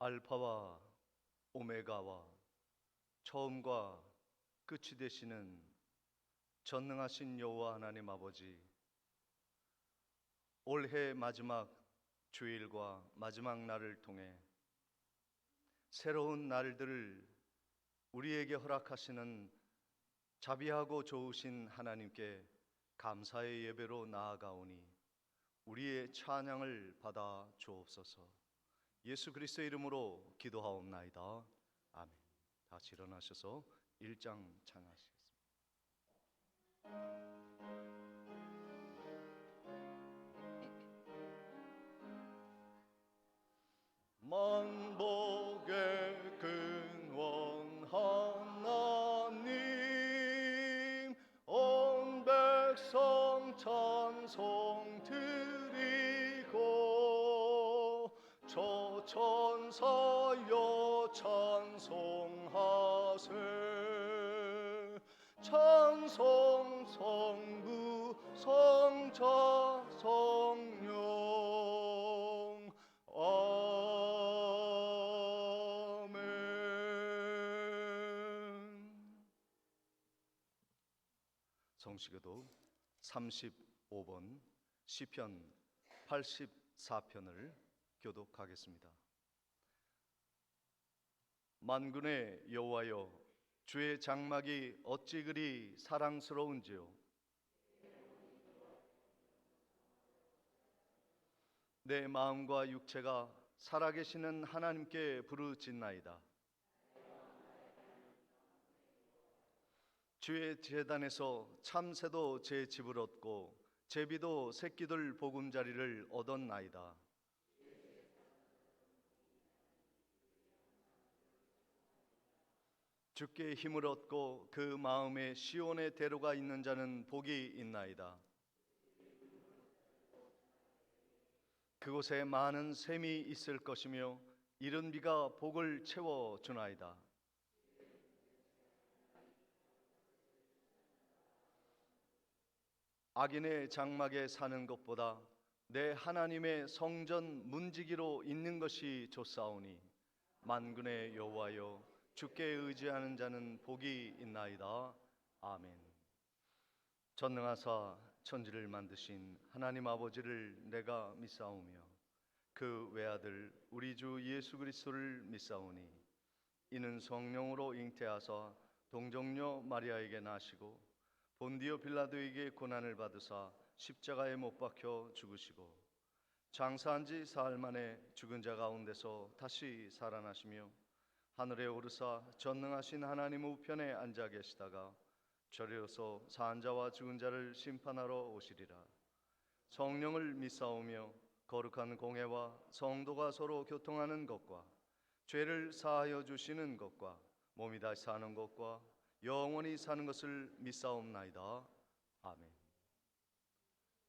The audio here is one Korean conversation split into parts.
알파와 오메가와 처음과 끝이 되시는 전능하신 여호와 하나님 아버지, 올해 마지막 주일과 마지막 날을 통해 새로운 날들을 우리에게 허락하시는 자비하고 좋으신 하나님께 감사의 예배로 나아가오니 우리의 찬양을 받아 주옵소서. 예수 그리스도의 이름으로 기도하옵나이다. 아멘. 다 같이 일어나셔서 1장 찬양하시겠습니다. 만복의 근원 하나님, 온 백성 찬송 드리고 저 천사여 찬송하세. 찬송 성부 성자 성령 아멘. 성시교도 35번 시편 84편을 교독하겠습니다. 만군의 여호와여, 주의 장막이 어찌 그리 사랑스러운지요. 내 마음과 육체가 살아계시는 하나님께 부르짖나이다. 주의 제단에서 참새도 제 집을 얻고 제비도 새끼들 보금자리를 얻었나이다. 주께 힘을 얻고 그 마음에 시온의 대로가 있는 자는 복이 있나이다. 그곳에 많은 샘이 있을 것이며 이른 비가 복을 채워 주나이다. 악인의 장막에 사는 것보다 내 하나님의 성전 문지기로 있는 것이 좋사오니 만군의 여호와여, 주께 의지하는 자는 복이 있나이다. 아멘. 전능하사 천지를 만드신 하나님 아버지를 내가 믿사오며 그 외아들 우리 주 예수 그리스도를 믿사오니 이는 성령으로 잉태하사 동정녀 마리아에게 나시고 본디오 빌라도에게 고난을 받으사 십자가에 못 박혀 죽으시고 장사한 지 사흘 만에 죽은 자 가운데서 다시 살아나시며 하늘에 오르사 전능하신 하나님 우편에 앉아 계시다가 저리로서 산 자와 죽은 자를 심판하러 오시리라. 성령을 믿사오며 거룩한 공회와 성도가 서로 교통하는 것과 죄를 사하여 주시는 것과 몸이 다시 사는 것과 영원히 사는 것을 믿사옵나이다. 아멘.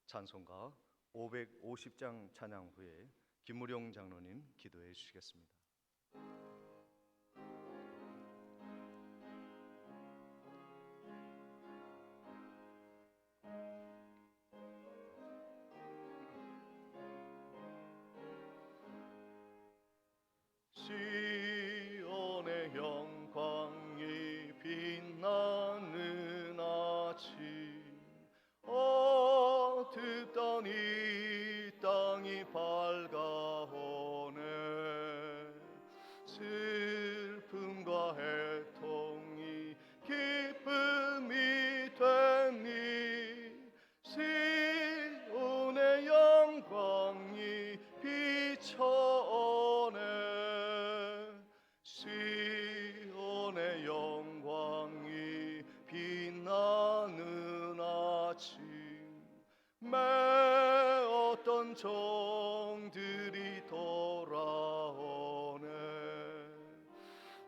찬송가 550장 찬양 후에 김무룡 장로님 기도해 주시겠습니다. 시온의 영광이 빛나는 아침, 어둡던 이 땅이 밝아오네. 슬픔과 애통이 기쁨이 되니 시온의 영광이 비춰오네. 시온의 영광이 빛나는 아침, 메었던 종들이 돌아오네.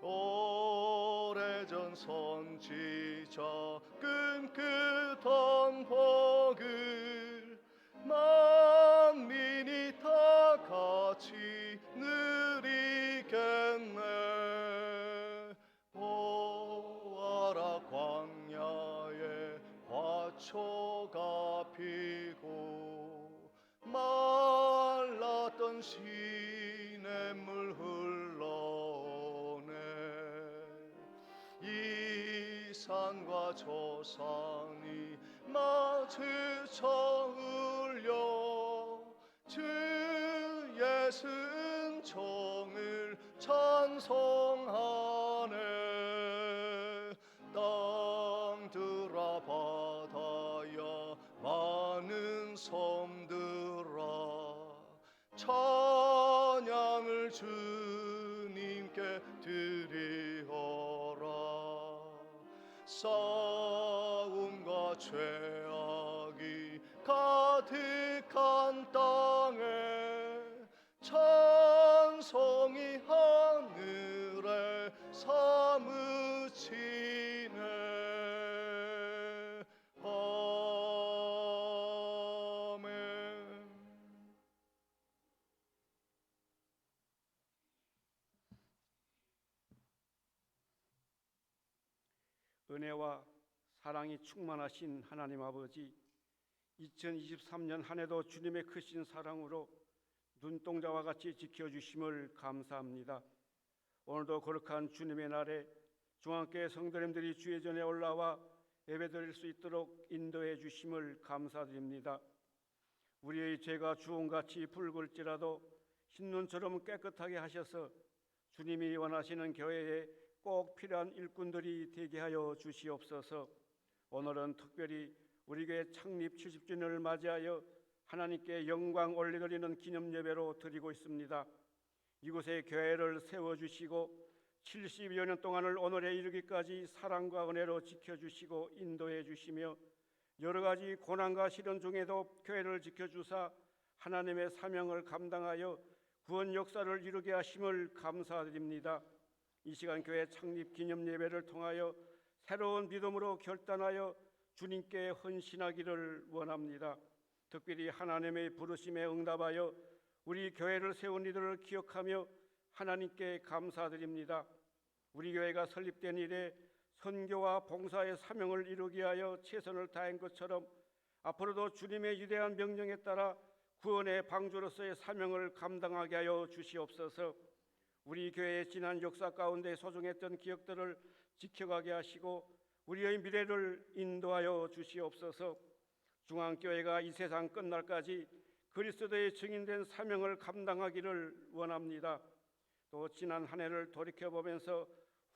오래전 선지자 꿈꾸던 복을 만민이 다 같이 누리겠네. 보아라 광야에 화초가 피고 말랐던 시냇물 흘러 산과 조상이 마주쳐 울려 주의 승총을 찬송하네. 땅들아 바다야 많은 섬들아 찬양을 주님께 드리어라. 싸움과 죄악이 가득한 땅에 찬송이 하늘에 사무치네. 아멘. 은혜와 사랑이 충만하신 하나님 아버지, 2023년 한 해도 주님의 크신 사랑으로 눈동자와 같이 지켜주심을 감사합니다. 오늘도 거룩한 주님의 날에 중앙교회 성도님들이 주의 전에 올라와 예배드릴 수 있도록 인도해 주심을 감사드립니다. 우리의 죄가 주홍같이 붉을지라도 흰눈처럼 깨끗하게 하셔서 주님이 원하시는 교회에 꼭 필요한 일꾼들이 되게 하여 주시옵소서. 오늘은 특별히 우리 교회 창립 70주년을 맞이하여 하나님께 영광 올려드리는 기념예배로 드리고 있습니다. 이곳에 교회를 세워주시고 70여 년 동안을 오늘에 이르기까지 사랑과 은혜로 지켜주시고 인도해 주시며 여러 가지 고난과 시련 중에도 교회를 지켜주사 하나님의 사명을 감당하여 구원 역사를 이루게 하심을 감사드립니다. 이 시간 교회 창립 기념 예배를 통하여 새로운 믿음으로 결단하여 주님께 헌신하기를 원합니다. 특별히 하나님의 부르심에 응답하여 우리 교회를 세운 이들을 기억하며 하나님께 감사드립니다. 우리 교회가 설립된 이래 선교와 봉사의 사명을 이루기 위하여 최선을 다한 것처럼 앞으로도 주님의 위대한 명령에 따라 구원의 방주로서의 사명을 감당하게 하여 주시옵소서. 우리 교회의 지난 역사 가운데 소중했던 기억들을 지켜가게 하시고 우리의 미래를 인도하여 주시옵소서. 중앙교회가 이 세상 끝날까지 그리스도의 증인된 사명을 감당하기를 원합니다. 또 지난 한 해를 돌이켜보면서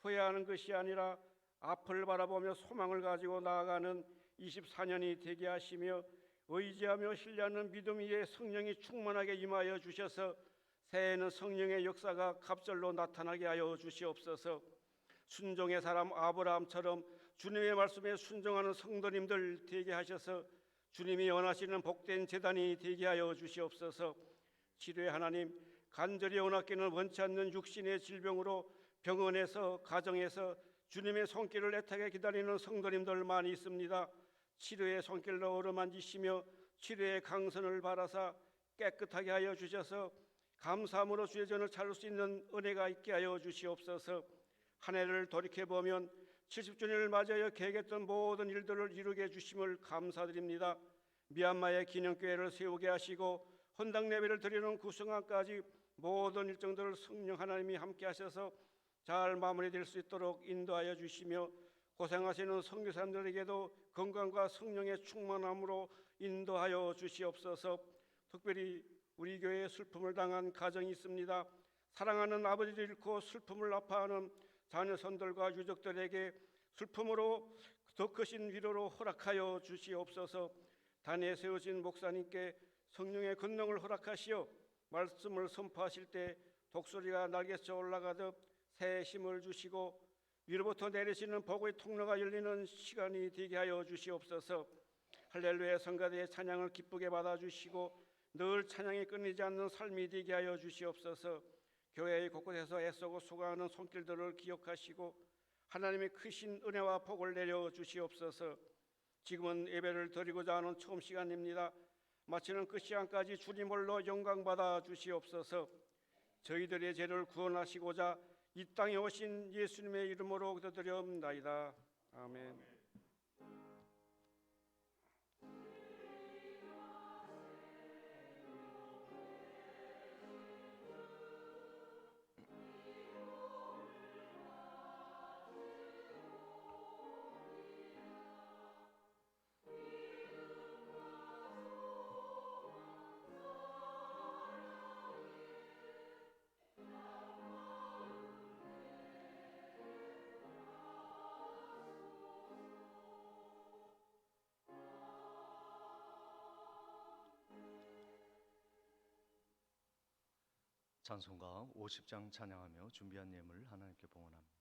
후회하는 것이 아니라 앞을 바라보며 소망을 가지고 나아가는 24년이 되게 하시며 의지하며 신뢰하는 믿음 위에 성령이 충만하게 임하여 주셔서 새해에는 성령의 역사가 갑절로 나타나게 하여 주시옵소서. 순종의 사람 아브라함처럼 주님의 말씀에 순종하는 성도님들 되게 하셔서 주님이 원하시는 복된 제단이 되게 하여 주시옵소서. 치료의 하나님, 간절히 원하기는 원치 않는 육신의 질병으로 병원에서 가정에서 주님의 손길을 애타게 기다리는 성도님들 많이 있습니다. 치료의 손길로 어루만지시며 치료의 강선을 바라사 깨끗하게 하여 주셔서 감사함으로 주의 전을 찾을 수 있는 은혜가 있게 하여 주시옵소서. 한 해를 돌이켜보면 70주년을 맞이하여 계획했던 모든 일들을 이루게 해주심을 감사드립니다. 미얀마의 기념교회를 세우게 하시고 헌당 예배를 드리는 구성안까지 모든 일정들을 성령 하나님이 함께 하셔서 잘 마무리될 수 있도록 인도하여 주시며 고생하시는 선교사님들에게도 건강과 성령의 충만함으로 인도하여 주시옵소서. 특별히 우리 교회에 슬픔을 당한 가정이 있습니다. 사랑하는 아버지를 잃고 슬픔을 아파하는 자녀손들과 유족들에게 슬픔으로 더 크신 위로로 허락하여 주시옵소서. 단에 세우신 목사님께 성령의 권능을 허락하시어 말씀을 선포하실 때 독수리가 날개쳐 올라가듯 새 힘을 주시고 위로부터 내리시는 복의 통로가 열리는 시간이 되게 하여 주시옵소서. 할렐루야 성가대의 찬양을 기쁘게 받아주시고 늘 찬양이 끊이지 않는 삶이 되게 하여 주시옵소서. 교회의 곳곳에서 애쓰고 수고하는 손길들을 기억하시고 하나님의 크신 은혜와 복을 내려 주시옵소서. 지금은 예배를 드리고자 하는 처음 시간입니다. 마치는 그 시간까지 주님 홀로 영광 받아 주시옵소서. 저희들의 죄를 구원하시고자 이 땅에 오신 예수님의 이름으로 기도드려옵나이다. 아멘. 찬송가 50장 찬양하며 준비한 예물 하나님께 봉헌합니다.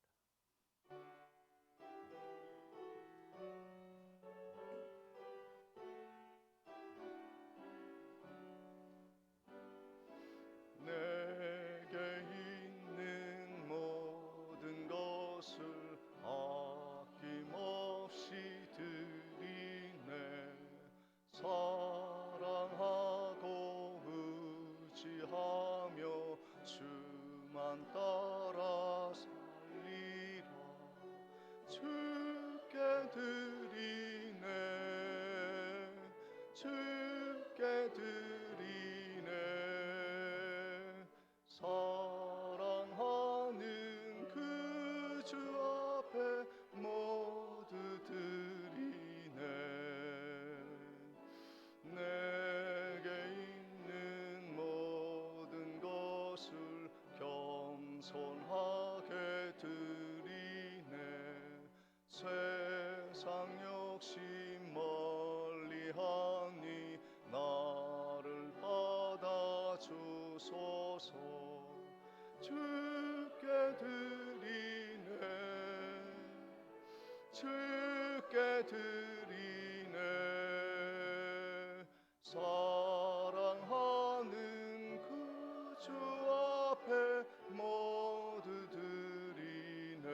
내게 있는 모든 것을 아낌없이 드리네. 사랑하고 의지하며 주만 따라 살리라. 주께 드리네. 주께 드리네. 사랑하는 그 주 앞에 모두 드리네. 내게 있는 모든 것을 겸손하게 드리네. 세상 욕심 멀리하니 나를 받아주소서. 주께 드리네. 주께 드리네. 사랑하는 그 주 앞에 모두 드리네.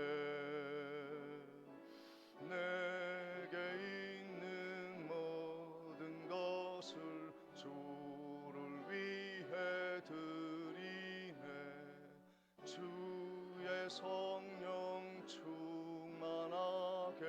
내게 있는 모든 것을 주를 위해 드리네. 주의 성령 충만하게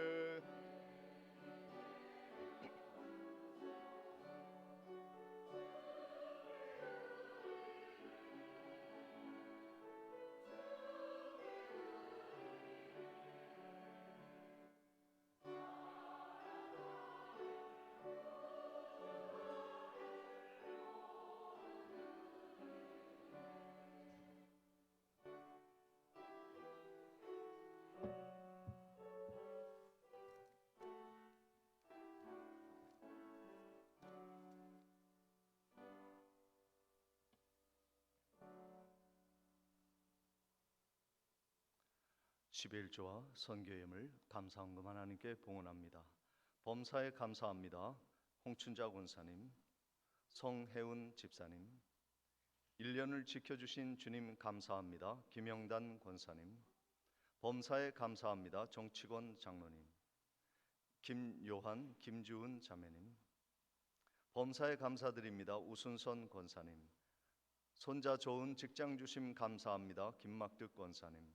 (11조와) 선교예물 감사헌금 하나님께 봉헌합니다. 범사에 감사합니다. 홍춘자 권사님, 성혜운 집사님, 1년을 지켜주신 주님 감사합니다. 김영단 권사님, 범사에 감사합니다. 정치권 장로님, 김요한, 김주은 자매님, 범사에 감사드립니다. 우순선 권사님, 손자 좋은 직장 주심 감사합니다. 김막득 권사님,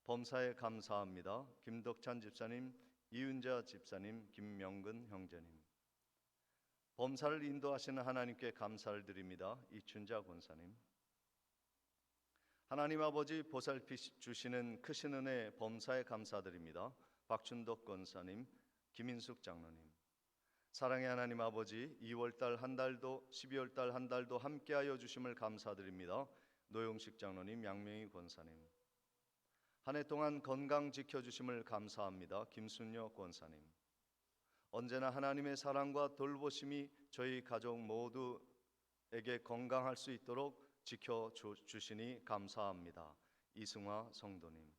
범사에 감사합니다. 김덕찬 집사님, 이윤자 집사님, 김명근 형제님, 범사를 인도하시는 하나님께 감사를 드립니다. 이춘자 권사님, 하나님 아버지 보살피 주시는 크신 은혜 범사에 감사드립니다. 박춘덕 권사님, 김인숙 장로님, 사랑의 하나님 아버지 2월달 한 달도 12월달 한 달도 함께하여 주심을 감사드립니다. 노용식 장로님, 양명희 권사님, 한 해 동안 건강 지켜주심을 감사합니다. 김순녀 권사님, 언제나 하나님의 사랑과 돌보심이 저희 가족 모두에게 건강할 수 있도록 지켜주시니 감사합니다. 이승화 성도님,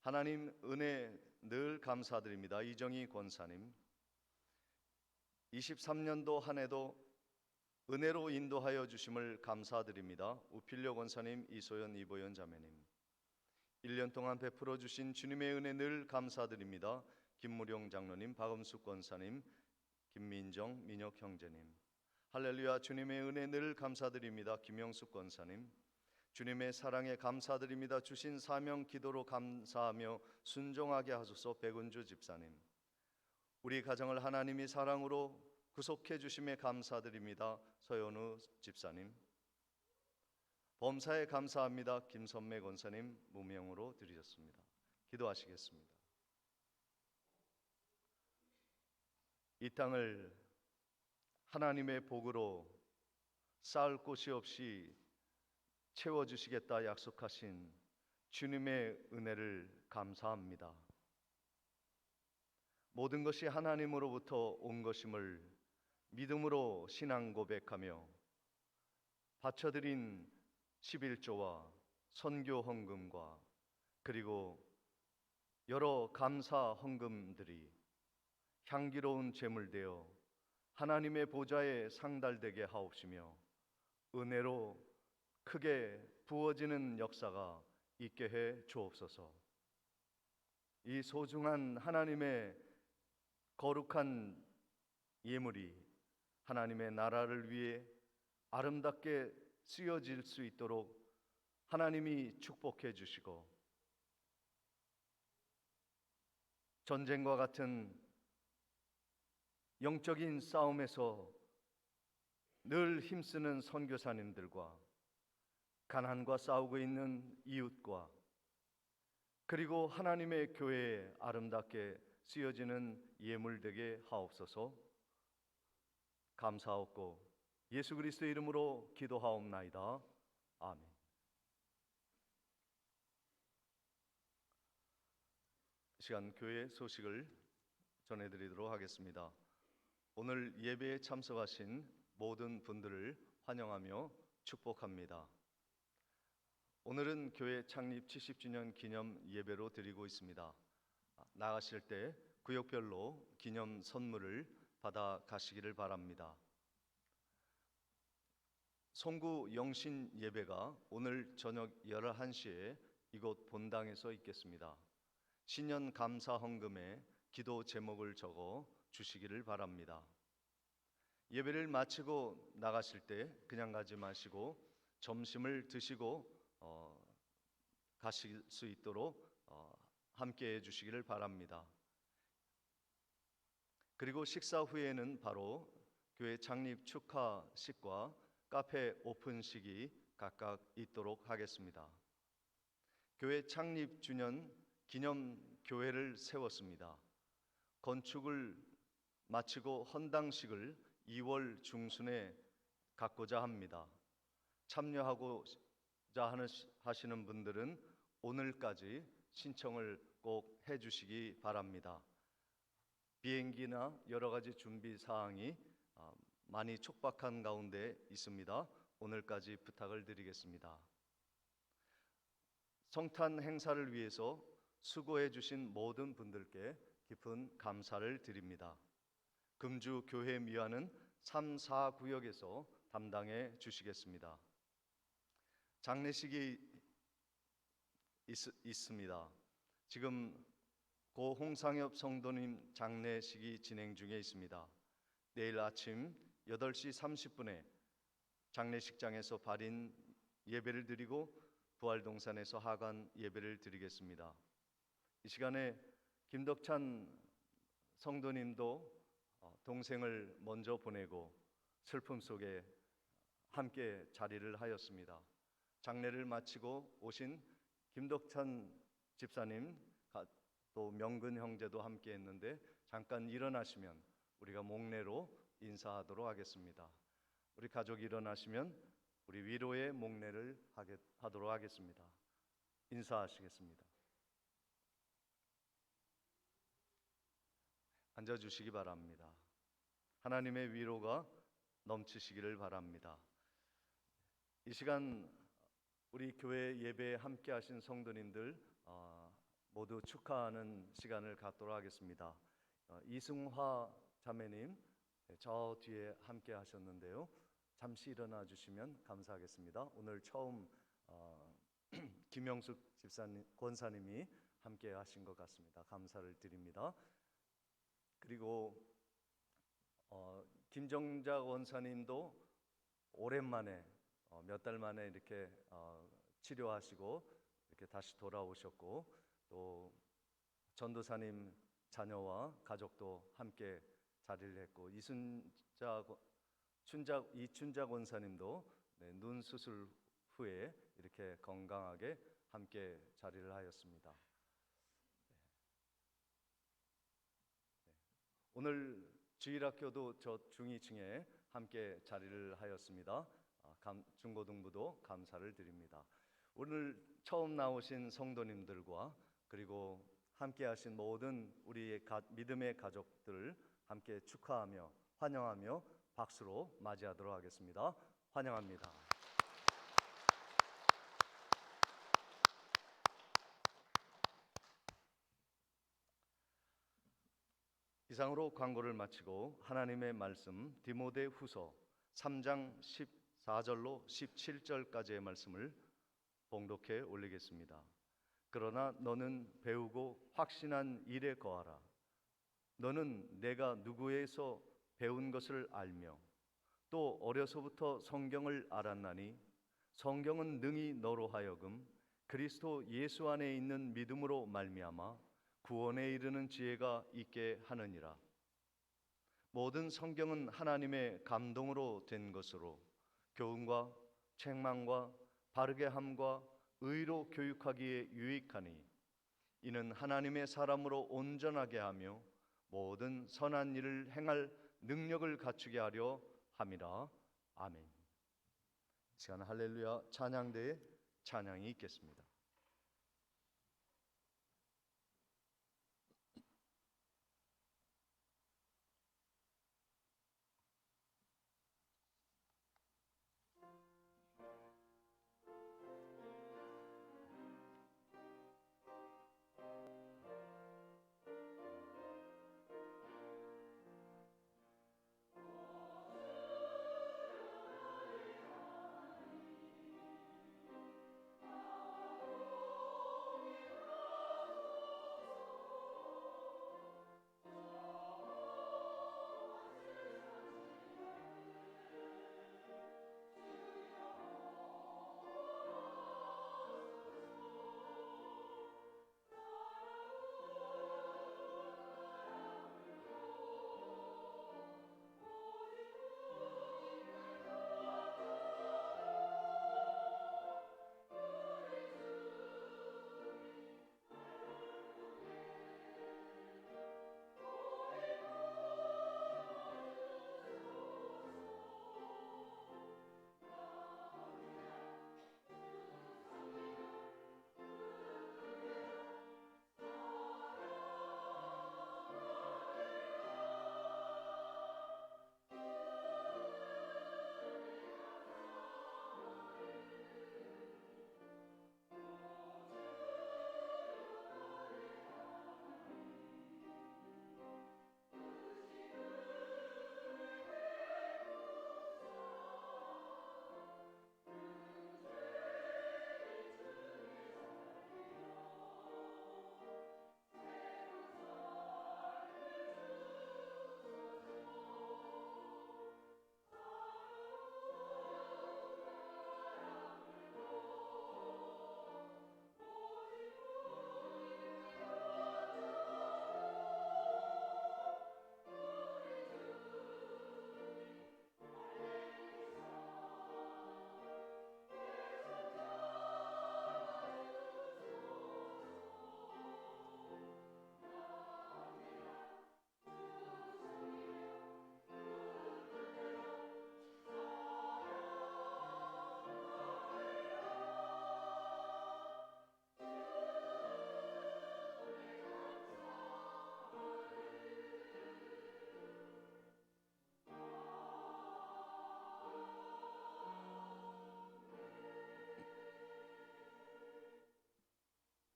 하나님 은혜 늘 감사드립니다. 이정희 권사님, 23년도 한 해도 은혜로 인도하여 주심을 감사드립니다. 우필려 권사님, 이소연, 이보연 자매님, 1년 동안 베풀어 주신 주님의 은혜 늘 감사드립니다. 김무룡 장로님, 박음숙 권사님, 김민정, 민혁 형제님, 할렐루야 주님의 은혜 늘 감사드립니다. 김영숙 권사님, 주님의 사랑에 감사드립니다. 주신 사명 기도로 감사하며 순종하게 하소서. 백은주 집사님, 우리 가정을 하나님이 사랑으로 구속해 주심에 감사드립니다. 서현우 집사님, 범사에 감사합니다. 김선매 권사님 무명으로 드리셨습니다. 기도하시겠습니다. 이 땅을 하나님의 복으로 쌓을 곳이 없이 채워주시겠다 약속하신 주님의 은혜를 감사합니다. 모든 것이 하나님으로부터 온 것임을 믿음으로 신앙 고백하며 바쳐드린 11조와 선교 헌금과 그리고 여러 감사 헌금들이 향기로운 제물 되어 하나님의 보좌에 상달되게 하옵시며 은혜로 크게 부어지는 역사가 있게 해 주옵소서. 이 소중한 하나님의 거룩한 예물이 하나님의 나라를 위해 아름답게 쓰여질 수 있도록 하나님이 축복해 주시고, 전쟁과 같은 영적인 싸움에서 늘 힘쓰는 선교사님들과 가난과 싸우고 있는 이웃과 그리고 하나님의 교회에 아름답게 쓰여지는 예물 되게 하옵소서. 감사하옵고 예수 그리스도의 이름으로 기도하옵나이다. 아멘. 이 시간 교회 소식을 전해드리도록 하겠습니다. 오늘 예배에 참석하신 모든 분들을 환영하며 축복합니다. 오늘은 교회 창립 70주년 기념 예배로 드리고 있습니다. 나가실 때 구역별로 기념 선물을 받아 가시기를 바랍니다. 송구 영신 예배가 오늘 저녁 11시에 이곳 본당에서 있겠습니다. 신년 감사 헌금에 기도 제목을 적어 주시기를 바랍니다. 예배를 마치고 나가실 때 그냥 가지 마시고 점심을 드시고 가실 수 있도록 함께 해 주시기를 바랍니다. 그리고 식사 후에는 바로 교회 창립 축하식과 카페 오픈식이 각각 있도록 하겠습니다. 교회 창립 주년 기념 교회를 세웠습니다. 건축을 마치고 헌당식을 2월 중순에 갖고자 합니다. 참여하고자 하시는 분들은 오늘까지 신청을 꼭 해주시기 바랍니다. 비행기나 여러 가지 준비 사항이 많이 촉박한 가운데 있습니다. 오늘까지 부탁을 드리겠습니다. 성탄 행사를 위해서 수고해 주신 모든 분들께 깊은 감사를 드립니다. 금주 교회 미화는 3, 4구역에서 담당해 주시겠습니다. 장례식이 있습니다. 지금 고 홍상엽 성도님 장례식이 진행 중에 있습니다. 내일 아침 8시 30분에 장례식장에서 발인 예배를 드리고 부활동산에서 하관 예배를 드리겠습니다. 이 시간에 김덕찬 성도님도 동생을 먼저 보내고 슬픔 속에 함께 자리를 하였습니다. 장례를 마치고 오신 김덕찬 집사님 또 명근 형제도 함께 했는데 잠깐 일어나시면 우리가 목례로 인사하도록 하겠습니다. 우리 가족이 일어나시면 우리 위로의 목례를 하도록 하겠습니다. 인사하시겠습니다. 앉아주시기 바랍니다. 하나님의 위로가 넘치시기를 바랍니다. 이 시간 우리 교회 예배에 함께 하신 성도님들 모두 축하하는 시간을 갖도록 하겠습니다. 이승화 자매님 저 뒤에 함께 하셨는데요. 잠시 일어나 주시면 감사하겠습니다. 오늘 처음 김영숙 집사님, 권사님이 함께 하신 것 같습니다. 감사를 드립니다. 그리고 김정작 원사님도 오랜만에 몇 달 만에 이렇게 치료하시고 이렇게 다시 돌아오셨고, 또 전도사님 자녀와 가족도 함께 자리를 했고, 이춘작 원사님도 눈 수술 후에 이렇게 건강하게 함께 자리를 하였습니다. 오늘 주일학교도 저 중2층에 함께 자리를 하였습니다. 중고등부도 감사를 드립니다. 오늘 처음 나오신 성도님들과 그리고 함께 하신 모든 우리의 믿음의 가족들을 함께 축하하며 환영하며 박수로 맞이하도록 하겠습니다. 환영합니다. 이상으로 광고를 마치고 하나님의 말씀 디모데후서 3장 14절로 17절까지의 말씀을 봉독해 올리겠습니다. 그러나 너는 배우고 확신한 일에 거하라. 너는 내가 누구에서 배운 것을 알며 또 어려서부터 성경을 알았나니 성경은 능히 너로 하여금 그리스도 예수 안에 있는 믿음으로 말미암아 구원에 이르는 지혜가 있게 하느니라. 모든 성경은 하나님의 감동으로 된 것으로 교훈과 책망과 바르게 함과 의로 교육하기에 유익하니 이는 하나님의 사람으로 온전하게 하며 모든 선한 일을 행할 능력을 갖추게 하려 함이라. 아멘. 이 시간 할렐루야 찬양대에 찬양이 있겠습니다.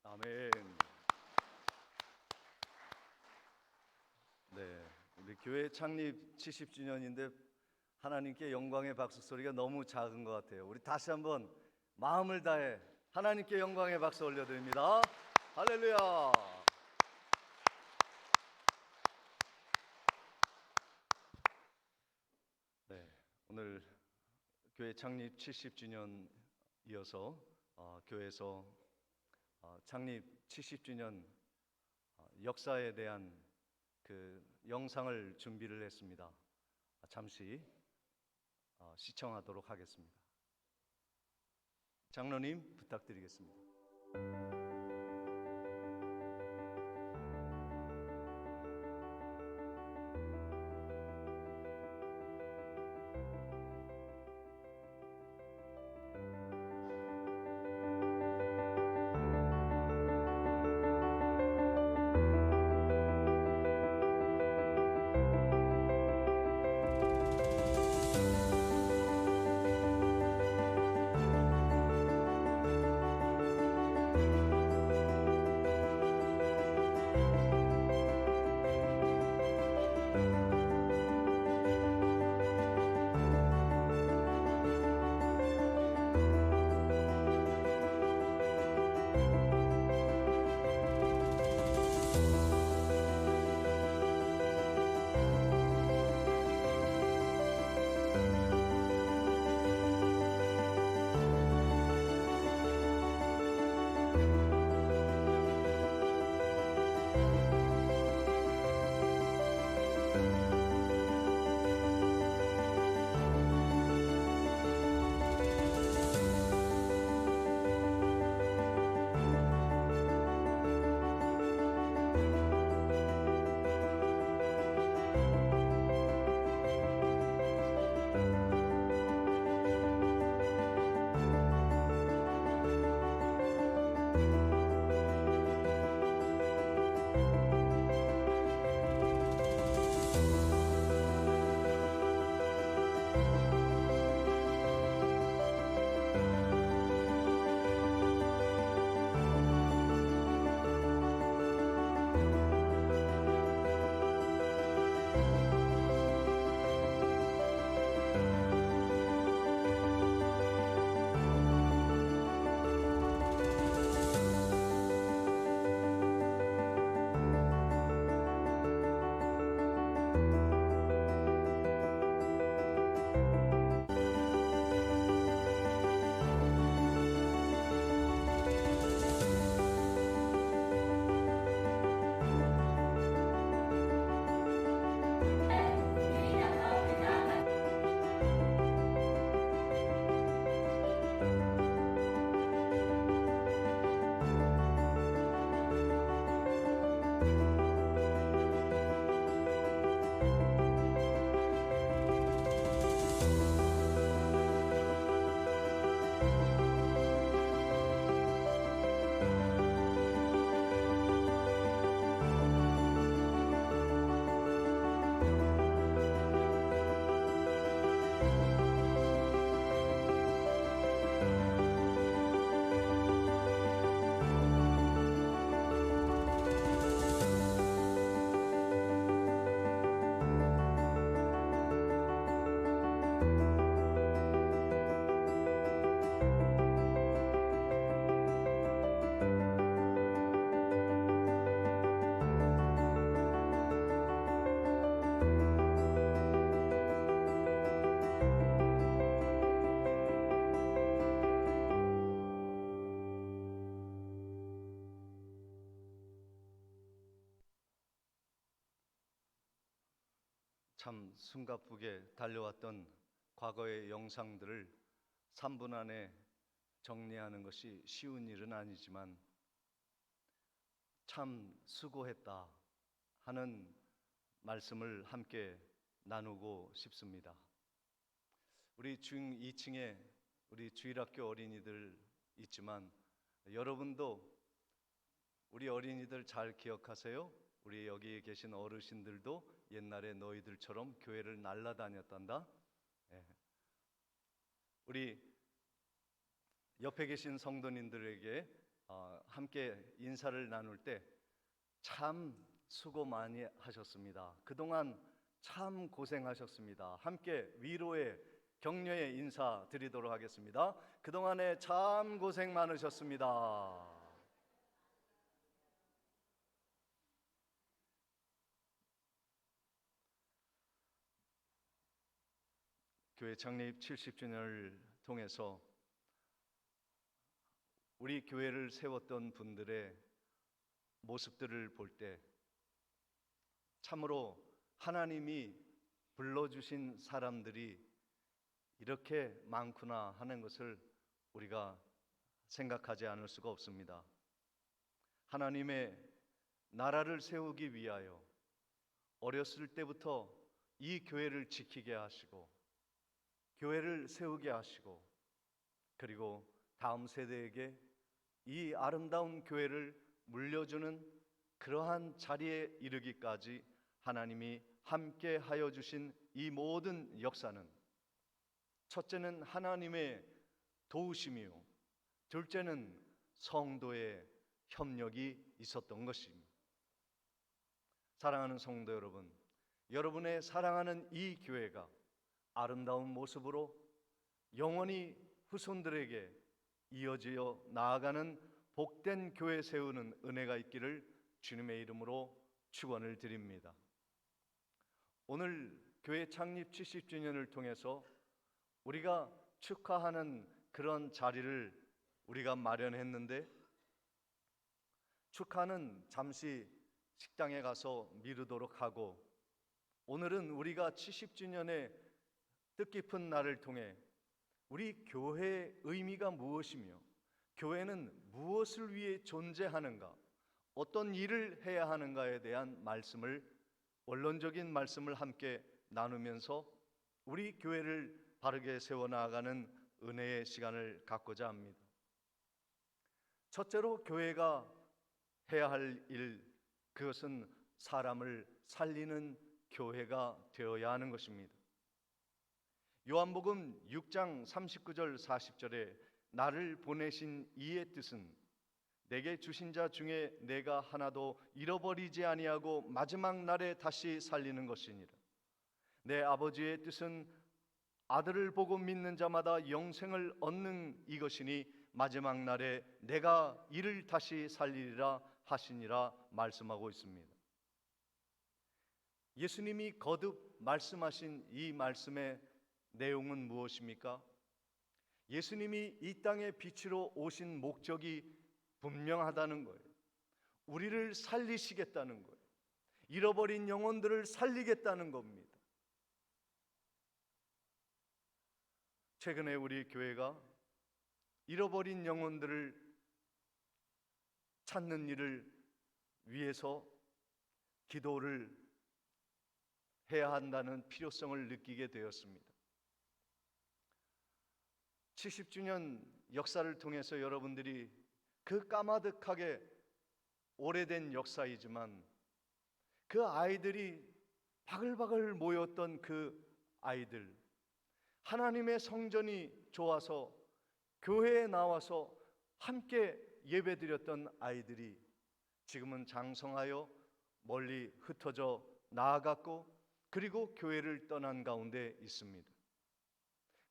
아멘. 네, 우리 교회 창립 70주년인데 하나님께 영광의 박수 소리가 너무 작은 것 같아요. 우리 다시 한번 마음을 다해 하나님께 영광의 박수 올려드립니다. 할렐루야. 네, 오늘 교회 창립 70주년 이어서 교회에서 창립 70주년 역사에 대한 그 영상을 준비를 했습니다. 잠시 시청하도록 하겠습니다. 장로님 부탁드리겠습니다. 참 숨가쁘게 달려왔던 과거의 영상들을 3분 안에 정리하는 것이 쉬운 일은 아니지만 참 수고했다 하는 말씀을 함께 나누고 싶습니다. 우리 중 2층에 우리 주일학교 어린이들 있지만 여러분도 우리 어린이들 잘 기억하세요? 우리 여기 계신 어르신들도 옛날에 너희들처럼 교회를 날아다녔단다. 예. 우리 옆에 계신 성도님들에게 함께 인사를 나눌 때 참 수고 많이 하셨습니다. 그동안 참 고생하셨습니다. 함께 위로의 격려의 인사 드리도록 하겠습니다. 그동안에 참 고생 많으셨습니다. 교회 창립 70주년을 통해서 우리 교회를 세웠던 분들의 모습들을 볼 때 참으로 하나님이 불러주신 사람들이 이렇게 많구나 하는 것을 우리가 생각하지 않을 수가 없습니다. 하나님의 나라를 세우기 위하여 어렸을 때부터 이 교회를 지키게 하시고 교회를 세우게 하시고 그리고 다음 세대에게 이 아름다운 교회를 물려주는 그러한 자리에 이르기까지 하나님이 함께 하여 주신 이 모든 역사는 첫째는 하나님의 도우심이요, 둘째는 성도의 협력이 있었던 것입니다. 사랑하는 성도 여러분, 여러분의 사랑하는 이 교회가 아름다운 모습으로 영원히 후손들에게 이어지어 나아가는 복된 교회 세우는 은혜가 있기를 주님의 이름으로 축원을 드립니다. 오늘 교회 창립 70주년을 통해서 우리가 축하하는 그런 자리를 우리가 마련했는데 축하는 잠시 식당에 가서 미루도록 하고 오늘은 우리가 70주년의 뜻깊은 날을 통해 우리 교회의 의미가 무엇이며 교회는 무엇을 위해 존재하는가, 어떤 일을 해야 하는가에 대한 말씀을, 원론적인 말씀을 함께 나누면서 우리 교회를 바르게 세워나가는 은혜의 시간을 갖고자 합니다. 첫째로 교회가 해야 할 일, 그것은 사람을 살리는 교회가 되어야 하는 것입니다. 요한복음 6장 39절 40절에 나를 보내신 이의 뜻은 내게 주신 자 중에 내가 하나도 잃어버리지 아니하고 마지막 날에 다시 살리는 것이니라. 내 아버지의 뜻은 아들을 보고 믿는 자마다 영생을 얻는 이것이니 마지막 날에 내가 이를 다시 살리리라 하시니라 말씀하고 있습니다. 예수님이 거듭 말씀하신 이 말씀의 내용은 무엇입니까? 예수님이 이 땅에 빛으로 오신 목적이 분명하다는 거예요. 우리를 살리시겠다는 거예요. 잃어버린 영혼들을 살리겠다는 겁니다. 최근에 우리 교회가 잃어버린 영혼들을 찾는 일을 위해서 기도를 해야 한다는 필요성을 느끼게 되었습니다. 70주년 역사를 통해서 여러분들이 그 까마득하게 오래된 역사이지만 그 아이들이 바글바글 모였던 그 아이들, 하나님의 성전이 좋아서 교회에 나와서 함께 예배드렸던 아이들이 지금은 장성하여 멀리 흩어져 나아갔고 그리고 교회를 떠난 가운데 있습니다.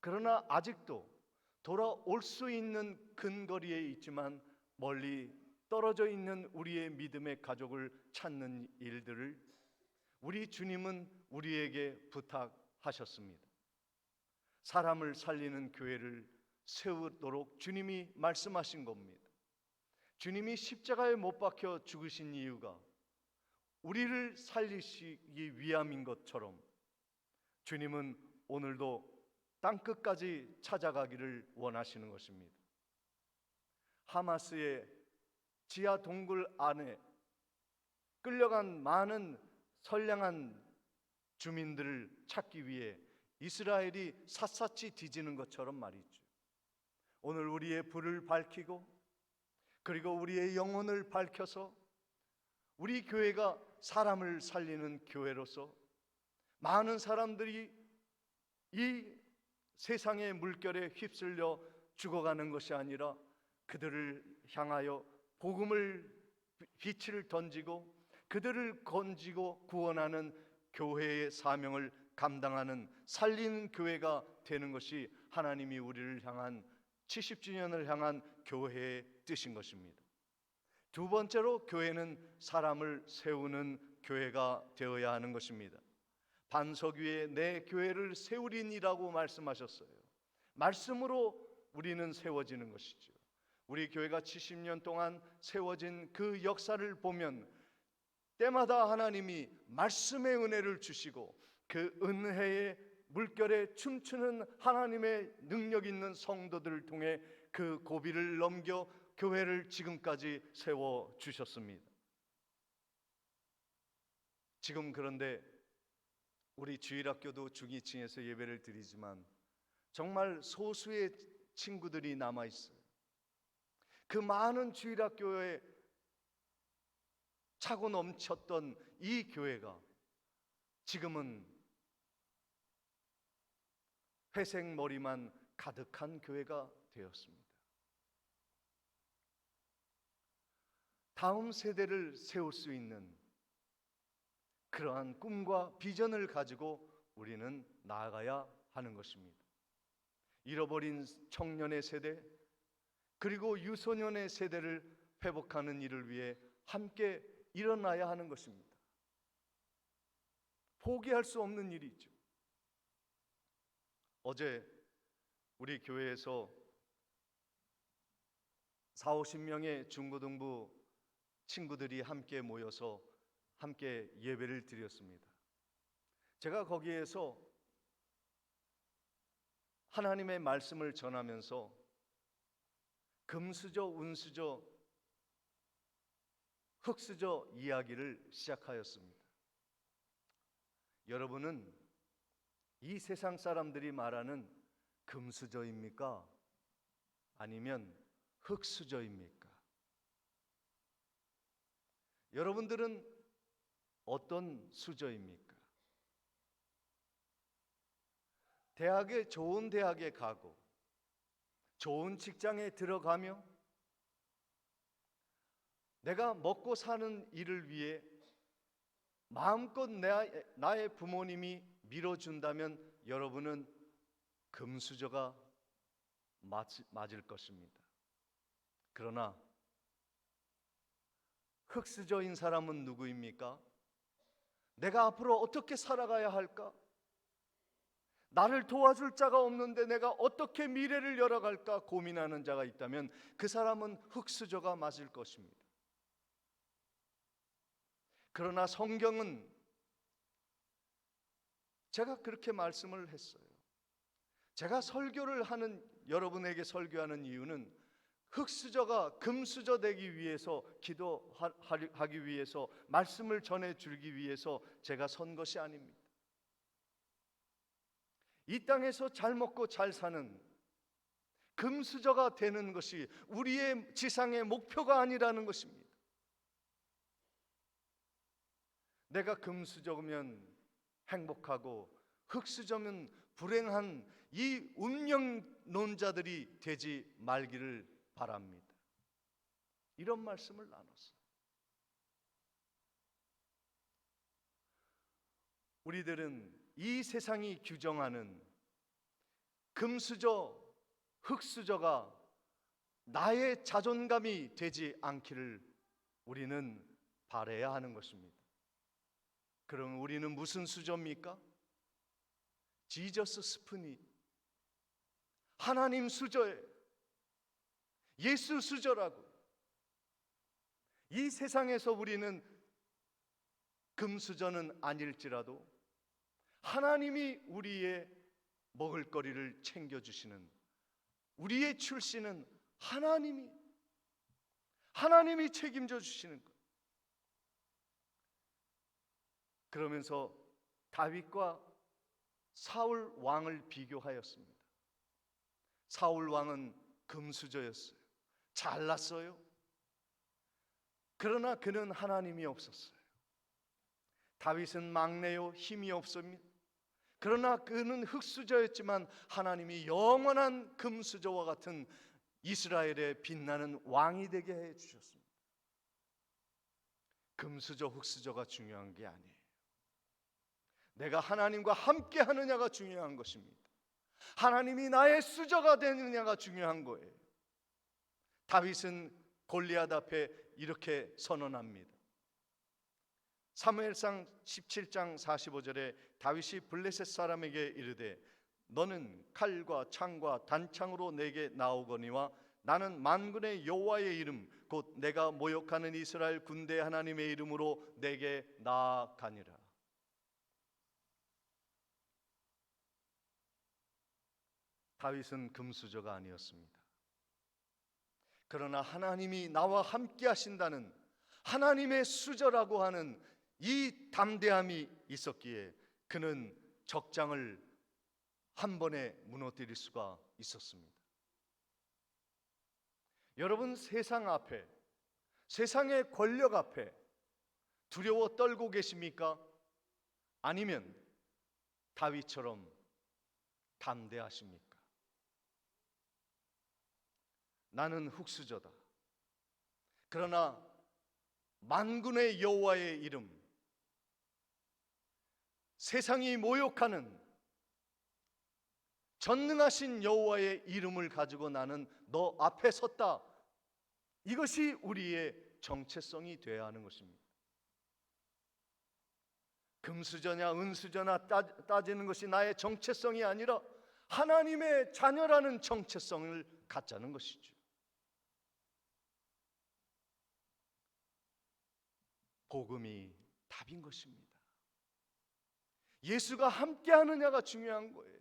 그러나 아직도 돌아올 수 있는 근거리에 있지만 멀리 떨어져 있는 우리의 믿음의 가족을 찾는 일들을 우리 주님은 우리에게 부탁하셨습니다. 사람을 살리는 교회를 세우도록 주님이 말씀하신 겁니다. 주님이 십자가에 못 박혀 죽으신 이유가 우리를 살리시기 위함인 것처럼 주님은 오늘도 땅끝까지 찾아가기를 원하시는 것입니다. 하마스의 지하 동굴 안에 끌려간 많은 선량한 주민들을 찾기 위해 이스라엘이 샅샅이 뒤지는 것처럼 말이죠. 오늘 우리의 불을 밝히고 그리고 우리의 영혼을 밝혀서 우리 교회가 사람을 살리는 교회로서 많은 사람들이 이 세상의 물결에 휩쓸려 죽어가는 것이 아니라 그들을 향하여 복음을 빛을 던지고 그들을 건지고 구원하는 교회의 사명을 감당하는 살리는 교회가 되는 것이 하나님이 우리를 향한 70주년을 향한 교회의 뜻인 것입니다. 두 번째로 교회는 사람을 세우는 교회가 되어야 하는 것입니다. 반석 위에 내 교회를 세우리니라고 말씀하셨어요. 말씀으로 우리는 세워지는 것이죠. 우리 교회가 70년 동안 세워진 그 역사를 보면 때마다 하나님이 말씀의 은혜를 주시고 그 은혜의 물결에 춤추는 하나님의 능력 있는 성도들을 통해 그 고비를 넘겨 교회를 지금까지 세워주셨습니다. 지금 그런데 우리 주일학교도 중위층에서 예배를 드리지만 정말 소수의 친구들이 남아있어요. 그 많은 주일학교에 차고 넘쳤던 이 교회가 지금은 회색 머리만 가득한 교회가 되었습니다. 다음 세대를 세울 수 있는 그러한 꿈과 비전을 가지고 우리는 나아가야 하는 것입니다. 잃어버린 청년의 세대 그리고 유소년의 세대를 회복하는 일을 위해 함께 일어나야 하는 것입니다. 포기할 수 없는 일이죠. 어제 우리 교회에서 40-50명의 중고등부 친구들이 함께 모여서 함께 예배를 드렸습니다. 제가 거기에서 하나님의 말씀을 전하면서 금수저, 운수저, 흙수저 이야기를 시작하였습니다. 여러분은 이 세상 사람들이 말하는 금수저입니까? 아니면 흙수저입니까? 여러분들은 어떤 수저입니까? 좋은 대학에 가고 좋은 직장에 들어가며 내가 먹고 사는 일을 위해 마음껏 나의 부모님이 밀어준다면 여러분은 금수저가 맞을 것입니다. 그러나 흙수저인 사람은 누구입니까? 내가 앞으로 어떻게 살아가야 할까? 나를 도와줄 자가 없는데 내가 어떻게 미래를 열어갈까 고민하는 자가 있다면 그 사람은 흙수저가 맞을 것입니다. 그러나 성경은 제가 그렇게 말씀을 했어요. 제가 설교를 하는 여러분에게 설교하는 이유는 흙수저가 금수저 되기 위해서 기도하기 위해서 말씀을 전해주기 위해서 제가 선 것이 아닙니다. 이 땅에서 잘 먹고 잘 사는 금수저가 되는 것이 우리의 지상의 목표가 아니라는 것입니다. 내가 금수저면 행복하고 흙수저면 불행한 이 운명론자들이 되지 말기를 바랍니다. 이런 말씀을 나눴어요. 우리들은 이 세상이 규정하는 금수저, 흙수저가 나의 자존감이 되지 않기를 우리는 바라야 하는 것입니다. 그럼 우리는 무슨 수저입니까? 지저스 스푼이 하나님 수저에 예수 수저라고. 이 세상에서 우리는 금수저는 아닐지라도 하나님이 우리의 먹을거리를 챙겨주시는, 우리의 출신은 하나님이 책임져 주시는 것. 그러면서 다윗과 사울 왕을 비교하였습니다. 사울 왕은 금수저였어요. 잘났어요. 그러나 그는 하나님이 없었어요. 다윗은 막내요, 힘이 없습니다. 그러나 그는 흙수저였지만 하나님이 영원한 금수저와 같은 이스라엘의 빛나는 왕이 되게 해주셨습니다. 금수저, 흙수저가 중요한 게 아니에요. 내가 하나님과 함께 하느냐가 중요한 것입니다. 하나님이 나의 수저가 되느냐가 중요한 거예요. 다윗은 골리앗 앞에 이렇게 선언합니다. 사무엘상 17장 45절에 다윗이 블레셋 사람에게 이르되 너는 칼과 창과 단창으로 내게 나오거니와 나는 만군의 여호와의 이름 곧 내가 모욕하는 이스라엘 군대 하나님의 이름으로 내게 나아가니라. 다윗은 금수저가 아니었습니다. 그러나 하나님이 나와 함께 하신다는 하나님의 수저라고 하는 이 담대함이 있었기에 그는 적장을 한 번에 무너뜨릴 수가 있었습니다. 여러분, 세상 앞에, 세상의 권력 앞에 두려워 떨고 계십니까? 아니면 다윗처럼 담대하십니까? 나는 흙수저다. 그러나 만군의 여호와의 이름, 세상이 모욕하는 전능하신 여호와의 이름을 가지고 나는 너 앞에 섰다. 이것이 우리의 정체성이 되어야 하는 것입니다. 금수저냐 은수저나 따지는 것이 나의 정체성이 아니라 하나님의 자녀라는 정체성을 갖자는 것이죠. 복음이 답인 것입니다. 예수가 함께 하느냐가 중요한 거예요.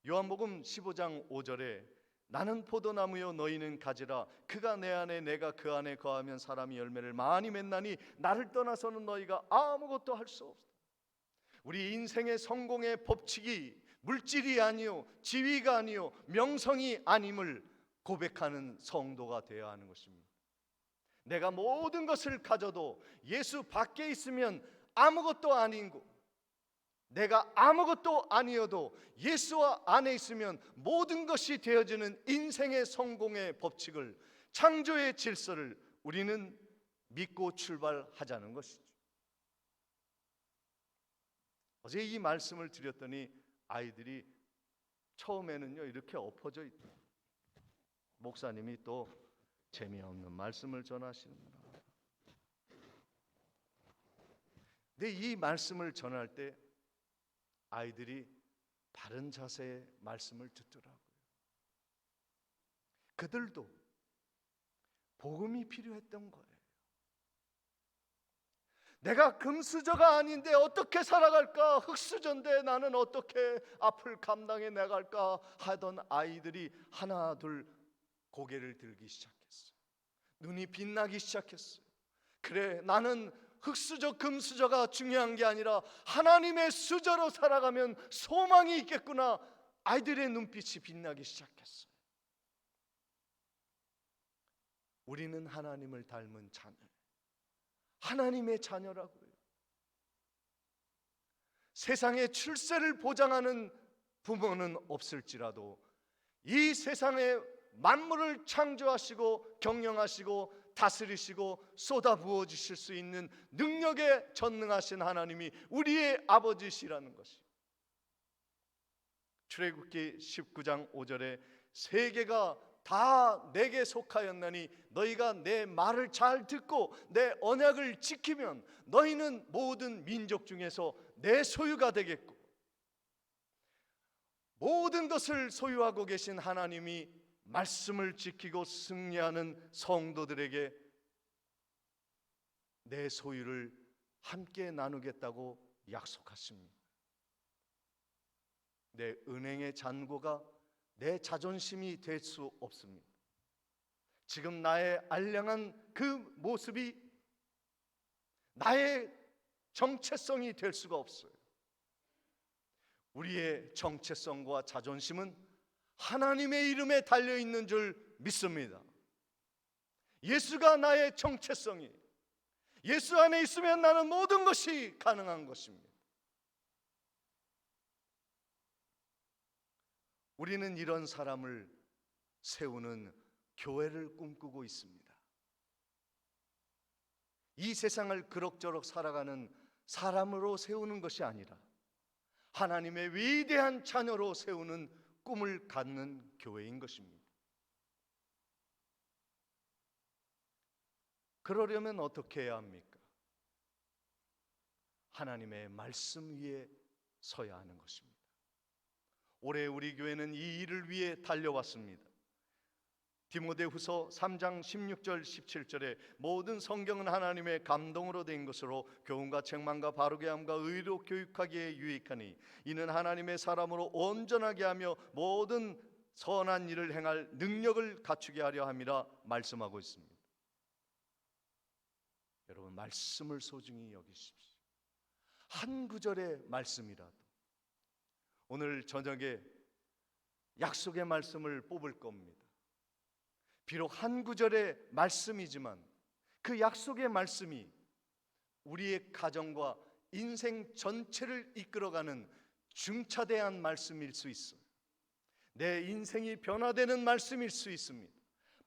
요한복음 15장 5절에 나는 포도나무요 너희는 가지라 그가 내 안에 내가 그 안에 거하면 사람이 열매를 많이 맺나니 나를 떠나서는 너희가 아무것도 할 수 없다. 우리 인생의 성공의 법칙이 물질이 아니요 지위가 아니요 명성이 아님을 고백하는 성도가 되어야 하는 것입니다. 내가 모든 것을 가져도 예수 밖에 있으면 아무것도 아닌 것, 내가 아무것도 아니어도 예수와 안에 있으면 모든 것이 되어지는 인생의 성공의 법칙을, 창조의 질서를 우리는 믿고 출발하자는 것이죠. 어제 이 말씀을 드렸더니 아이들이 처음에는요 이렇게 엎어져 있다. 목사님이 또 재미없는 말씀을 전하시는구나. 근데 이 말씀을 전할 때 아이들이 바른 자세의 말씀을 듣더라고요. 그들도 복음이 필요했던 거예요. 내가 금수저가 아닌데 어떻게 살아갈까? 흙수저인데 나는 어떻게 앞을 감당해 나갈까? 하던 아이들이 하나 둘 고개를 들기 시작했어요. 눈이 빛나기 시작했어요. 그래, 나는 흙수저 금수저가 중요한 게 아니라 하나님의 수저로 살아가면 소망이 있겠구나. 아이들의 눈빛이 빛나기 시작했어요. 우리는 하나님을 닮은 자녀, 하나님의 자녀라고요. 세상에 출세를 보장하는 부모는 없을지라도 이 세상에 만물을 창조하시고 경영하시고 다스리시고 쏟아부어 주실 수 있는 능력에 전능하신 하나님이 우리의 아버지시라는 것이. 출애굽기 19장 5절에 세계가 다 내게 속하였나니 너희가 내 말을 잘 듣고 내 언약을 지키면 너희는 모든 민족 중에서 내 소유가 되겠고, 모든 것을 소유하고 계신 하나님이 말씀을 지키고 승리하는 성도들에게 내 소유를 함께 나누겠다고 약속하십니다. 내 은행의 잔고가 내 자존심이 될 수 없습니다. 지금 나의 알량한 그 모습이 나의 정체성이 될 수가 없어요. 우리의 정체성과 자존심은 하나님의 이름에 달려있는 줄 믿습니다. 예수가 나의 정체성이, 예수 안에 있으면 나는 모든 것이 가능한 것입니다. 우리는 이런 사람을 세우는 교회를 꿈꾸고 있습니다. 이 세상을 그럭저럭 살아가는 사람으로 세우는 것이 아니라 하나님의 위대한 자녀로 세우는 꿈을 갖는 교회인 것입니다. 그러려면 어떻게 해야 합니까? 하나님의 말씀 위에 서야 하는 것입니다. 올해 우리 교회는 이 일을 위해 달려왔습니다. 디모데후서 3장 16절 17절에 모든 성경은 하나님의 감동으로 된 것으로 교훈과 책망과 바르게 함과 의로 교육하기에 유익하니 이는 하나님의 사람으로 온전하게 하며 모든 선한 일을 행할 능력을 갖추게 하려 함이라 말씀하고 있습니다. 여러분, 말씀을 소중히 여기십시오. 한 구절의 말씀이라도. 오늘 저녁에 약속의 말씀을 뽑을 겁니다. 비록 한 구절의 말씀이지만 그 약속의 말씀이 우리의 가정과 인생 전체를 이끌어가는 중차대한 말씀일 수 있어요. 내 인생이 변화되는 말씀일 수 있습니다.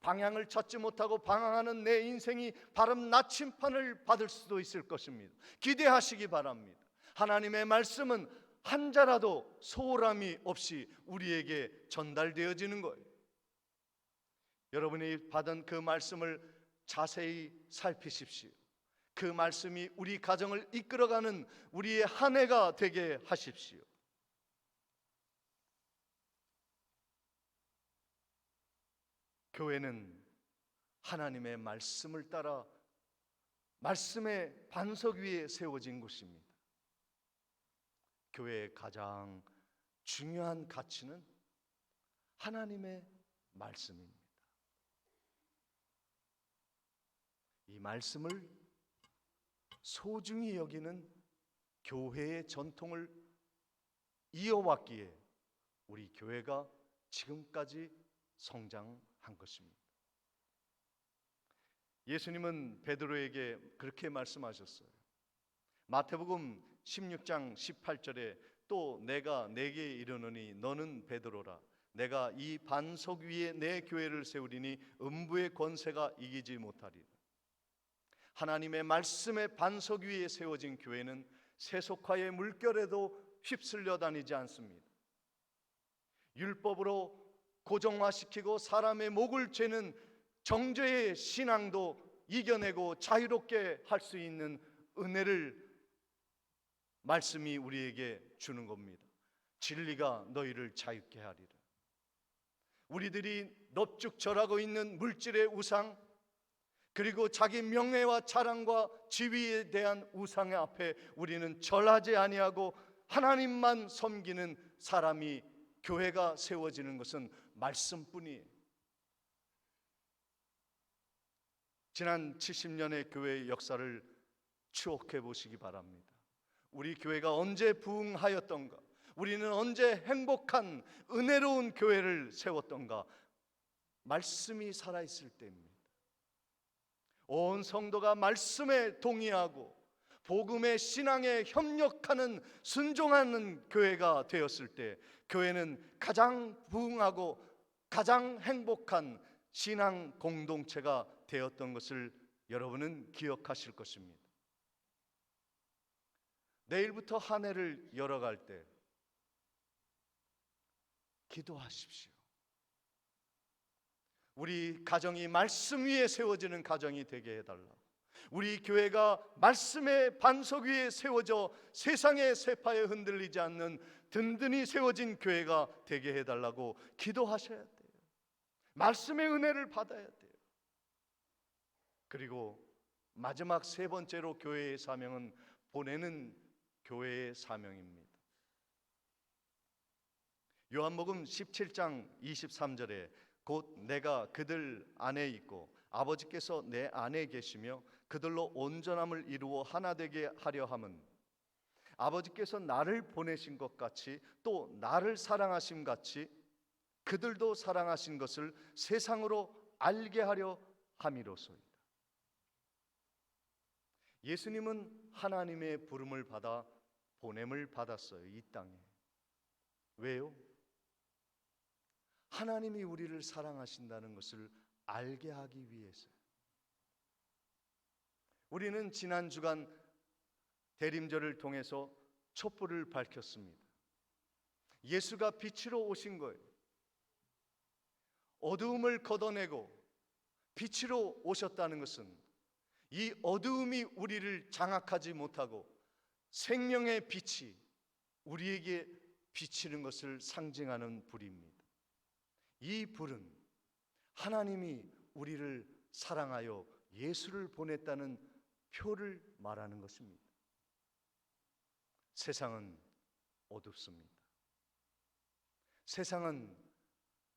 방향을 찾지 못하고 방황하는 내 인생이 바른 나침판을 받을 수도 있을 것입니다. 기대하시기 바랍니다. 하나님의 말씀은 한 자라도 소홀함이 없이 우리에게 전달되어지는 거예요. 여러분이 받은 그 말씀을 자세히 살피십시오. 그 말씀이 우리 가정을 이끌어가는 우리의 한 해가 되게 하십시오. 교회는 하나님의 말씀을 따라 말씀의 반석 위에 세워진 곳입니다. 교회의 가장 중요한 가치는 하나님의 말씀입니다. 이 말씀을 소중히 여기는 교회의 전통을 이어왔기에 우리 교회가 지금까지 성장한 것입니다. 예수님은 베드로에게 그렇게 말씀하셨어요. 마태복음 16장 18절에 또 내가 네게 이르노니 너는 베드로라 내가 이 반석 위에 내 교회를 세우리니 음부의 권세가 이기지 못하리라. 하나님의 말씀의 반석 위에 세워진 교회는 세속화의 물결에도 휩쓸려 다니지 않습니다. 율법으로 고정화시키고 사람의 목을 죄는 정죄의 신앙도 이겨내고 자유롭게 할 수 있는 은혜를 말씀이 우리에게 주는 겁니다. 진리가 너희를 자유케 하리라. 우리들이 넙죽절하고 있는 물질의 우상, 그리고 자기 명예와 자랑과 지위에 대한 우상의 앞에 우리는 절하지 아니하고 하나님만 섬기는 사람이 교회가 세워지는 것은 말씀뿐이에요. 지난 70년의 교회의 역사를 추억해 보시기 바랍니다. 우리 교회가 언제 부흥하였던가, 우리는 언제 행복한 은혜로운 교회를 세웠던가, 말씀이 살아있을 때입니다. 온 성도가 말씀에 동의하고 복음의 신앙에 협력하는 순종하는 교회가 되었을 때 교회는 가장 부흥하고 가장 행복한 신앙 공동체가 되었던 것을 여러분은 기억하실 것입니다. 내일부터 한 해를 열어갈 때 기도하십시오. 우리 가정이 말씀 위에 세워지는 가정이 되게 해달라. 우리 교회가 말씀의 반석 위에 세워져 세상의 세파에 흔들리지 않는 든든히 세워진 교회가 되게 해달라고 기도하셔야 돼요. 말씀의 은혜를 받아야 돼요. 그리고 마지막 세 번째로 교회의 사명은 보내는 교회의 사명입니다. 요한복음 17장 23절에 곧 내가 그들 안에 있고 아버지께서 내 안에 계시며 그들로 온전함을 이루어 하나 되게 하려 함은 아버지께서 나를 보내신 것 같이 또 나를 사랑하심 같이 그들도 사랑하신 것을 세상으로 알게 하려 함이로소이다. 예수님은 하나님의 부름을 받아 보냄을 받았어요. 이 땅에. 왜요? 하나님이 우리를 사랑하신다는 것을 알게 하기 위해서요. 우리는 지난 주간 대림절을 통해서 촛불을 밝혔습니다. 예수가 빛으로 오신 거예요. 어두움을 걷어내고 빛으로 오셨다는 것은 이 어두움이 우리를 장악하지 못하고 생명의 빛이 우리에게 비치는 것을 상징하는 불입니다. 이 불은 하나님이 우리를 사랑하여 예수를 보냈다는 표를 말하는 것입니다. 세상은 어둡습니다. 세상은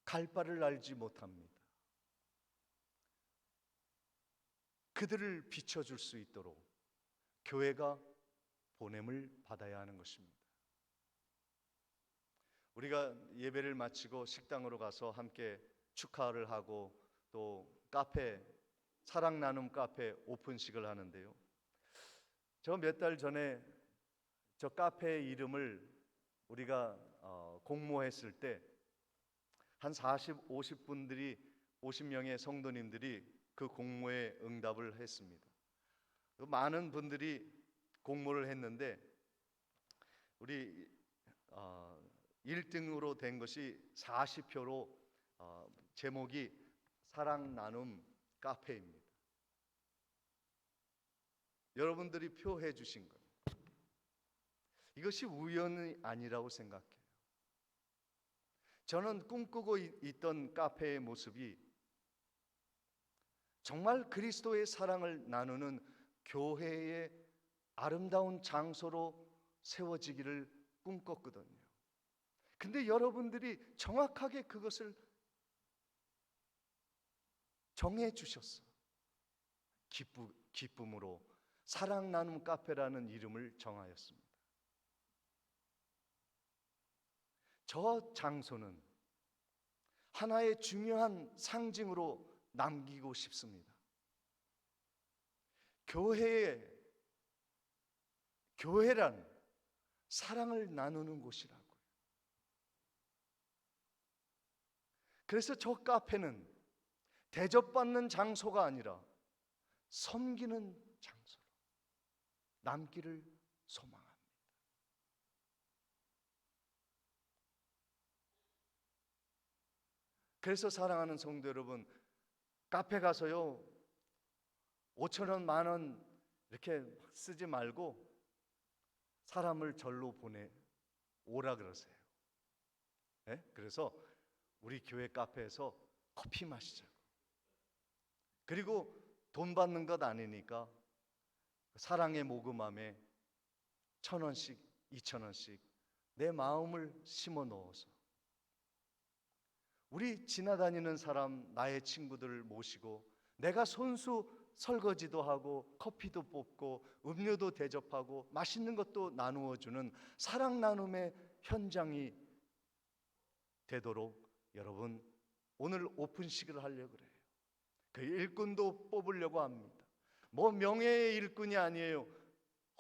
갈 바를 알지 못합니다. 그들을 비춰줄 수 있도록 교회가 보냄을 받아야 하는 것입니다. 우리가 예배를 마치고 식당으로 가서 함께 축하를 하고 또 카페, 사랑 나눔 카페 오픈식을 하는데요. 저 몇 달 전에 저 카페의 이름을 우리가 공모했을 때 한 40, 50명의 성도님들이 그 공모에 응답을 했습니다. 많은 분들이 공모를 했는데 우리 1등으로 된 것이 40표로 제목이 사랑 나눔 카페입니다. 여러분들이 표해 주신 거예요. 이것이 우연이 아니라고 생각해요. 저는 꿈꾸고 있던 카페의 모습이 정말 그리스도의 사랑을 나누는 교회의 아름다운 장소로 세워지기를 꿈꿨거든요. 근데 여러분들이 정확하게 그것을 정해 주셨어. 기쁨으로 사랑 나눔 카페라는 이름을 정하였습니다. 저 장소는 하나의 중요한 상징으로 남기고 싶습니다. 교회란 사랑을 나누는 곳이라고요. 그래서 저 카페는 대접받는 장소가 아니라 섬기는 장소로 남기를 소망합니다. 그래서 사랑하는 성도 여러분, 카페 가서요 5,000원, 10,000원 이렇게 쓰지 말고 사람을 절로 오라 그러세요. 네? 그래서 우리 교회 카페에서 커피 마시자고. 그리고 돈 받는 것 아니니까 사랑의 모금함에 1,000원씩 2,000원씩 내 마음을 심어 넣어서 우리 지나다니는 사람, 나의 친구들을 모시고 내가 손수 설거지도 하고 커피도 뽑고 음료도 대접하고 맛있는 것도 나누어 주는 사랑 나눔의 현장이 되도록 여러분 오늘 오픈식을 하려고 그래요. 그 일꾼도 뽑으려고 합니다. 뭐 명예의 일꾼이 아니에요.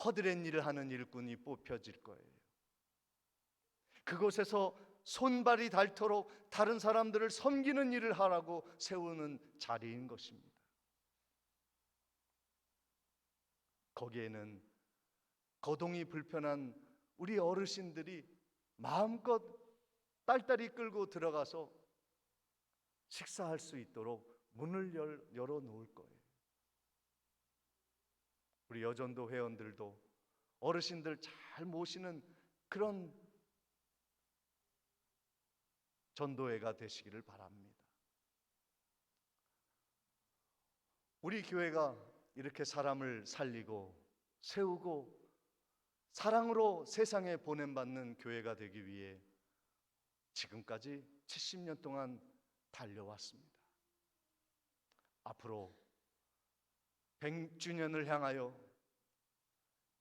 허드렛 일을 하는 일꾼이 뽑혀질 거예요. 그곳에서 손발이 닳도록 다른 사람들을 섬기는 일을 하라고 세우는 자리인 것입니다. 거기에는 거동이 불편한 우리 어르신들이 마음껏 딸딸이 끌고 들어가서 식사할 수 있도록 문을 열어 놓을 거예요. 우리 여전도 회원들도 어르신들 잘 모시는 그런 전도회가 되시기를 바랍니다. 우리 교회가 이렇게 사람을 살리고 세우고 사랑으로 세상에 보냄받는 교회가 되기 위해 지금까지 70년 동안 달려왔습니다. 앞으로 100주년을 향하여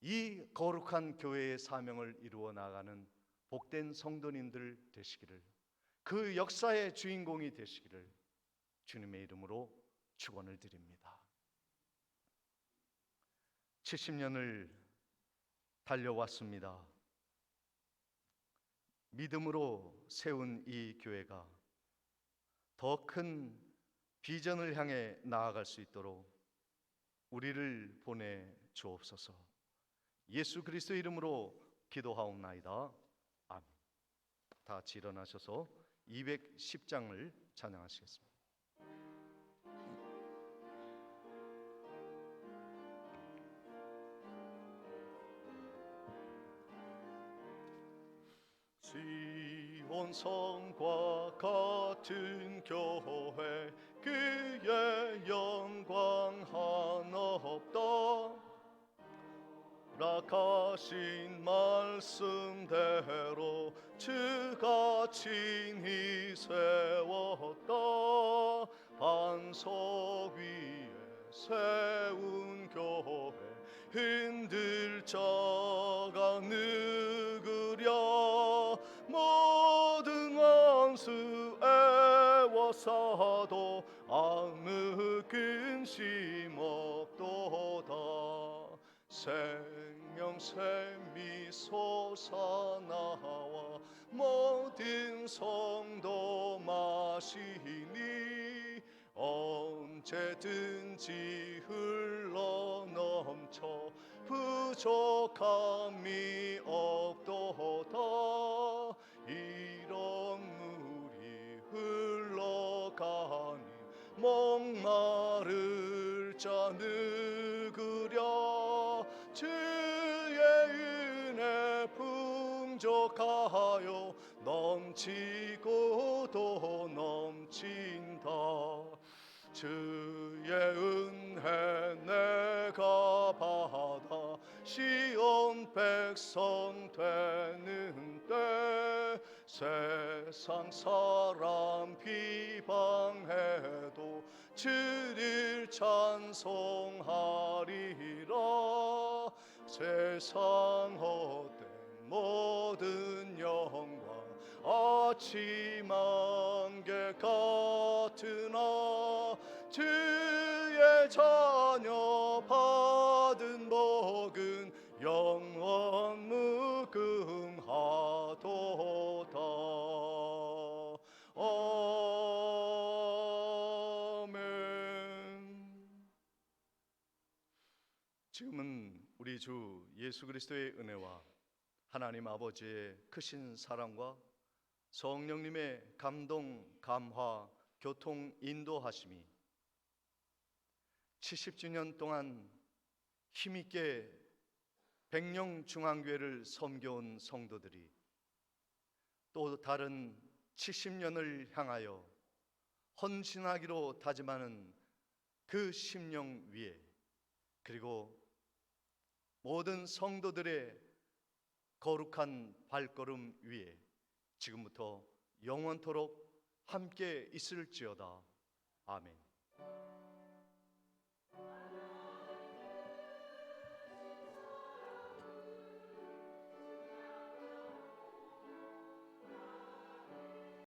이 거룩한 교회의 사명을 이루어 나가는 복된 성도님들 되시기를, 그 역사의 주인공이 되시기를 주님의 이름으로 축원을 드립니다. 70년을 달려왔습니다. 믿음으로 세운 이 교회가 더 큰 비전을 향해 나아갈 수 있도록 우리를 보내 주옵소서. 예수 그리스도 이름으로 기도하옵나이다. 아멘. 다 같이 일어나셔서 210장을 찬양하시겠습니다. 지온 성과 같은 교회, 그의 영광 하나 없다. 락하신 말씀대로 주가 친히 세웠다. 반석 위에 세운 교회, 흔들 자가 누구랴. 모든 원수 애워싸도 아무 근심 없도다. 생명샘이 솟아나와 모든 성도 마시니 언제든지 흘러넘쳐 부족함이 없도다. 이런 물이 흘러가니 목마를 자 누구랴. 주의 은혜 풍족하여 넘치고 또 넘친다. 주의 은혜 내가 받아 시온 백성 되는 세상 사람 비방해도 주를 찬송하리라. 세상 헛된 모든 영광 아침 안개 같으나 주의 자녀 받은 복은 영원 무궁하도다. 아멘. 지금은 우리 주 예수 그리스도의 은혜와 하나님 아버지의 크신 사랑과 성령님의 감동, 감화, 교통, 인도하심이 70주년 동안 힘있게 백령중앙교회를 섬겨온 성도들이 또 다른 70년을 향하여 헌신하기로 다짐하는 그 심령 위에, 그리고 모든 성도들의 거룩한 발걸음 위에 지금부터 영원토록 함께 있을지어다. 아멘.